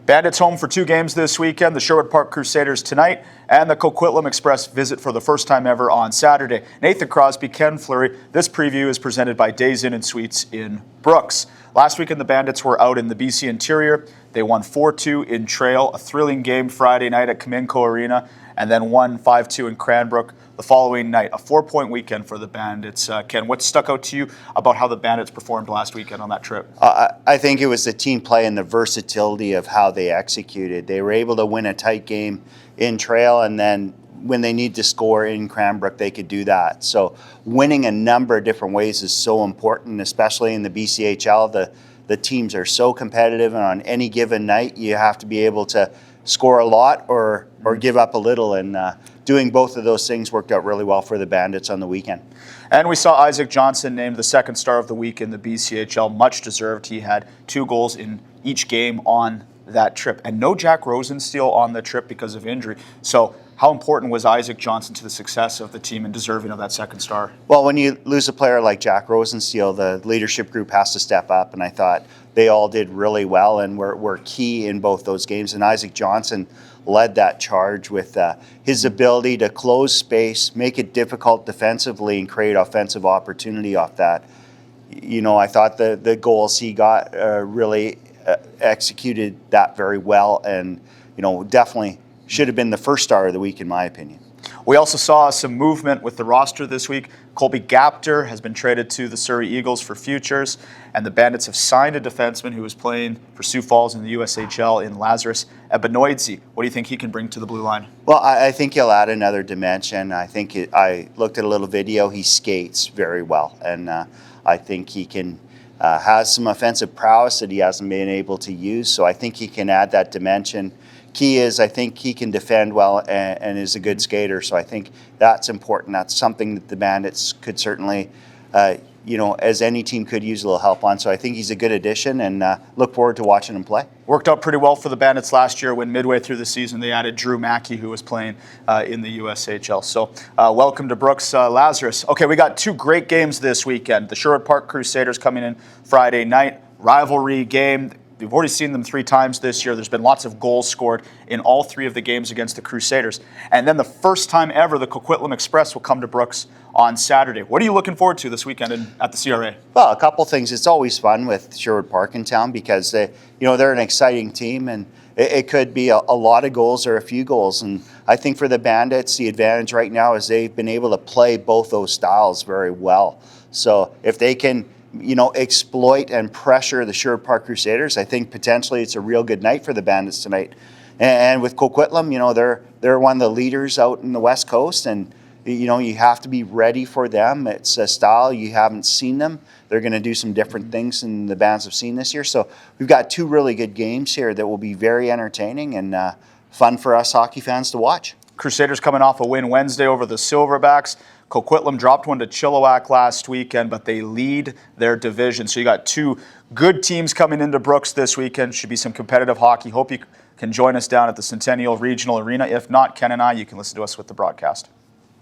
Bandits home for 2 games this weekend. The Sherwood Park Crusaders tonight and the Coquitlam Express visit for the first time ever on Saturday. Nathan Crosby, Ken Fleury. This preview is presented by Days Inn and Suites in Brooks. Last weekend, the Bandits were out in the BC Interior. They won 4-2 in Trail, a thrilling game Friday night at Cominco Arena, and then won 5-2 in Cranbrook the following night. A 4-point weekend for the Bandits. Ken, what stuck out to you about how the Bandits performed last weekend on that trip? I think it was the team play and the versatility of how they executed. They were able to win a tight game in Trail, and then when they need to score in Cranbrook, they could do that. So winning a number of different ways is so important, especially in the BCHL. The teams are so competitive, and on any given night, you have to be able to score a lot or give up a little, and doing both of those things worked out really well for the Bandits on the weekend. And we saw Isaac Johnson named the second star of the week in the BCHL. Much deserved. He had 2 goals in each game on that trip, and no Jack Rosensteel on the trip because of injury. So how important was Isaac Johnson to the success of the team and deserving of that second star? Well, when you lose a player like Jack Rosensteel, the leadership group has to step up, and I thought they all did really well and were key in both those games. And Isaac Johnson led that charge with his ability to close space, make it difficult defensively, and create offensive opportunity off that. You know, I thought the goals he got really executed that very well, and definitely should have been the first star of the week in my opinion. We also saw some movement with the roster this week. Colby Gapter has been traded to the Surrey Eagles for futures, and the Bandits have signed a defenseman who was playing for Sioux Falls in the USHL in Lazarus Ebenoidze. What do you think he can bring to the blue line? Well, I think he'll add another dimension. I looked at a little video. He skates very well, and I think he can has some offensive prowess that he hasn't been able to use, so I think he can add that dimension. Key is I think he can defend well and is a good skater, so I think that's important. That's something that the Bandits could certainly, as any team could use a little help on. So I think he's a good addition, and look forward to watching him play. Worked out pretty well for the Bandits last year when midway through the season they added Drew Mackey, who was playing in the USHL. So welcome to Brooks, Lazarus. Okay, we got 2 great games this weekend. The Sherwood Park Crusaders coming in Friday night, rivalry game. We've already seen them 3 times this year. There's been lots of goals scored in all 3 of the games against the Crusaders. And then the first time ever, the Coquitlam Express will come to Brooks on Saturday. What are you looking forward to this weekend at the CRA? Well, a couple things. It's always fun with Sherwood Park in town because they're an exciting team, and it could be a lot of goals or a few goals. And I think for the Bandits, the advantage right now is they've been able to play both those styles very well. So if they can exploit and pressure the Sherwood Park Crusaders, I think potentially it's a real good night for the Bandits tonight. And with Coquitlam, they're one of the leaders out in the West Coast, and you have to be ready for them. It's a style you haven't seen them. They're going to do some different things than the Bands have seen this year. So we've got 2 really good games here that will be very entertaining and fun for us hockey fans to watch. Crusaders coming off a win Wednesday over the Silverbacks. Coquitlam dropped one to Chilliwack last weekend, but they lead their division. So you got 2 good teams coming into Brooks this weekend. Should be some competitive hockey. Hope you can join us down at the Centennial Regional Arena. If not, Ken and I, you can listen to us with the broadcast.